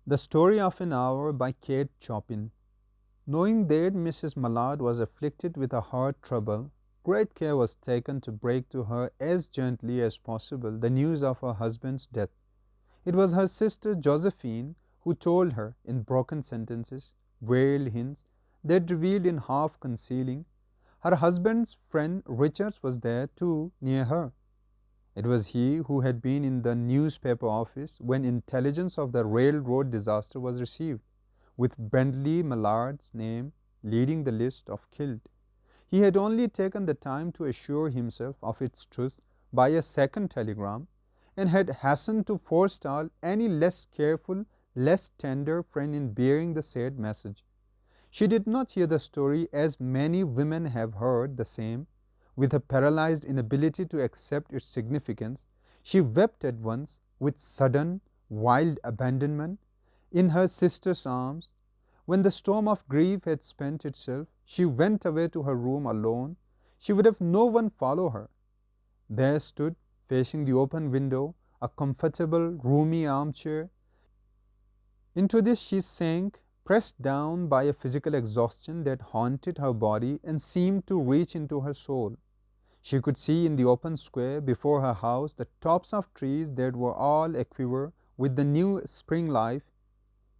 The Story of an Hour by Kate Chopin. Knowing that Mrs. Mallard was afflicted with a heart trouble, great care was taken to break to her as gently as possible the news of her husband's death. It was her sister Josephine who told her, in broken sentences, veiled hints that revealed in half concealing. Her husband's friend Richards was there too, near her. It was he who had been in the newspaper office when intelligence of the railroad disaster was received, with Bentley Mallard's name leading the list of killed. He had only taken the time to assure himself of its truth by a second telegram, and had hastened to forestall any less careful, less tender friend in bearing the sad message. She did not hear the story as many women have heard the same, with a paralyzed inability to accept its significance. She wept at once, with sudden, wild abandonment, in her sister's arms. When the storm of grief had spent itself, she went away to her room alone. She would have no one follow her. There stood, facing the open window, a comfortable, roomy armchair. Into this she sank, pressed down by a physical exhaustion that haunted her body and seemed to reach into her soul. She could see in the open square before her house the tops of trees that were all aquiver with the new spring life.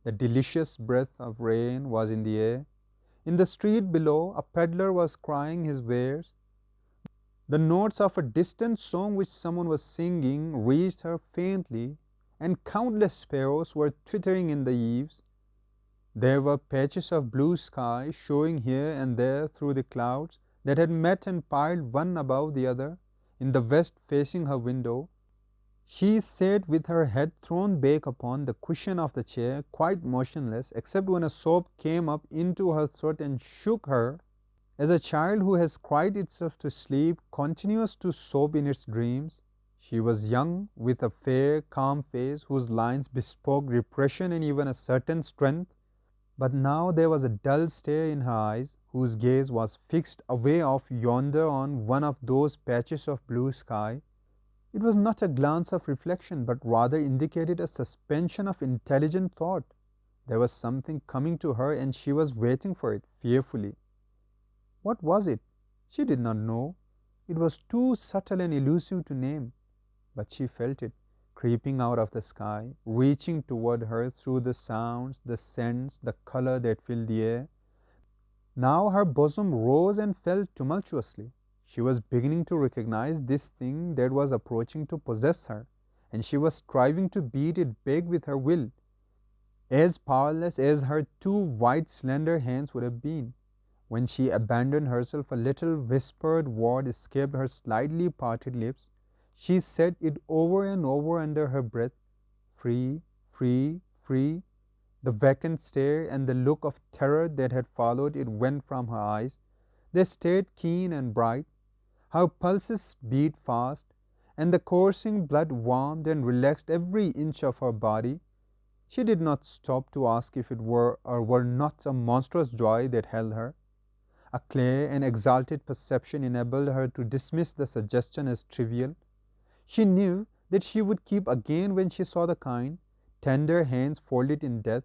The delicious breath of rain was in the air. In the street below, a peddler was crying his wares. The notes of a distant song which someone was singing reached her faintly, and countless sparrows were twittering in the eaves. There were patches of blue sky showing here and there through the clouds that had met and piled one above the other in the west facing her window. She sat with her head thrown back upon the cushion of the chair, quite motionless, except when a sob came up into her throat and shook her, as a child who has cried itself to sleep continues to sob in its dreams. She was young, with a fair, calm face whose lines bespoke repression and even a certain strength. But now there was a dull stare in her eyes, whose gaze was fixed away off yonder on one of those patches of blue sky. It was not a glance of reflection, but rather indicated a suspension of intelligent thought. There was something coming to her, and she was waiting for it, fearfully. What was it? She did not know. It was too subtle and elusive to name. But she felt it, creeping out of the sky, reaching toward her through the sounds, the scents, the color that filled the air. Now her bosom rose and fell tumultuously. She was beginning to recognize this thing that was approaching to possess her, and she was striving to beat it back with her will, as powerless as her two white, slender hands would have been. When she abandoned herself, a little whispered word escaped her slightly parted lips. She said it over and over under her breath, free, free, free. The vacant stare and the look of terror that had followed it went from her eyes. They stayed keen and bright. Her pulses beat fast, and the coursing blood warmed and relaxed every inch of her body. She did not stop to ask if it were or were not a monstrous joy that held her. A clear and exalted perception enabled her to dismiss the suggestion as trivial. She knew that she would keep again when she saw the kind, tender hands folded in death,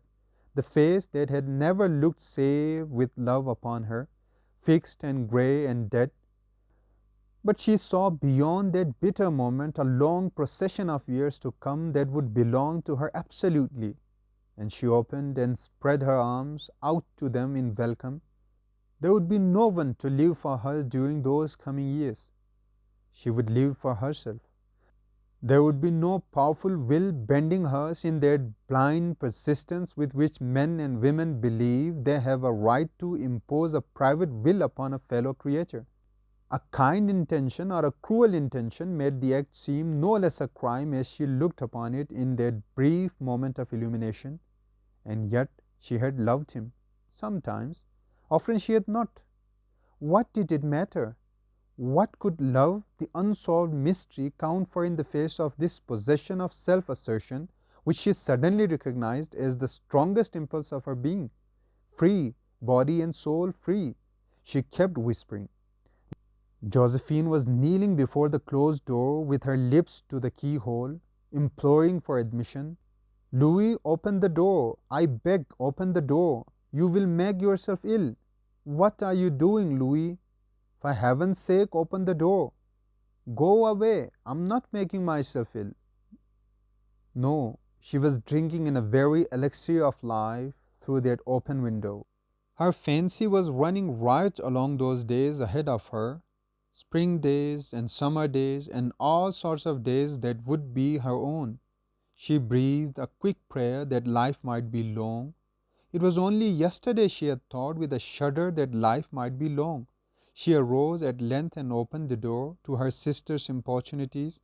the face that had never looked save with love upon her, fixed and grey and dead. But she saw beyond that bitter moment a long procession of years to come that would belong to her absolutely, and she opened and spread her arms out to them in welcome. There would be no one to live for her during those coming years. She would live for herself. There would be no powerful will bending hers in that blind persistence with which men and women believe they have a right to impose a private will upon a fellow creature. A kind intention or a cruel intention made the act seem no less a crime as she looked upon it in that brief moment of illumination. And yet she had loved him, sometimes, often she had not. What did it matter? What could love, the unsolved mystery, count for in the face of this possession of self-assertion, which she suddenly recognized as the strongest impulse of her being? Free, body and soul free, she kept whispering. Josephine was kneeling before the closed door with her lips to the keyhole, imploring for admission. Louis, open the door. I beg, open the door. You will make yourself ill. What are you doing, Louis? For heaven's sake, open the door. Go away. I'm not making myself ill. No, she was drinking in a very elixir of life through that open window. Her fancy was running right along those days ahead of her, spring days and summer days and all sorts of days that would be her own. She breathed a quick prayer that life might be long. It was only yesterday she had thought with a shudder that life might be long. She arose at length and opened the door to her sister's importunities.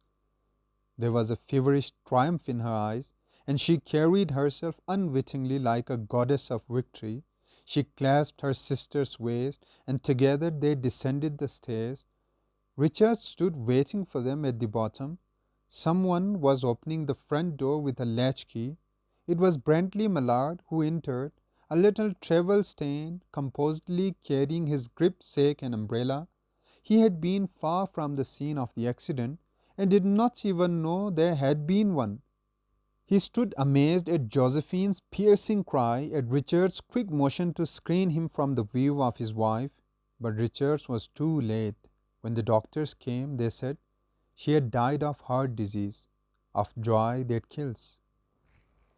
There was a feverish triumph in her eyes, and she carried herself unwittingly like a goddess of victory. She clasped her sister's waist, and together they descended the stairs. Richard stood waiting for them at the bottom. Someone was opening the front door with a latchkey. It was Brantley Mallard who entered, a little travel-stained, composedly carrying his gripsack and umbrella. He had been far from the scene of the accident, and did not even know there had been one. He stood amazed at Josephine's piercing cry, at Richard's quick motion to screen him from the view of his wife. But Richard's was too late. When the doctors came, they said she had died of heart disease, of joy that kills.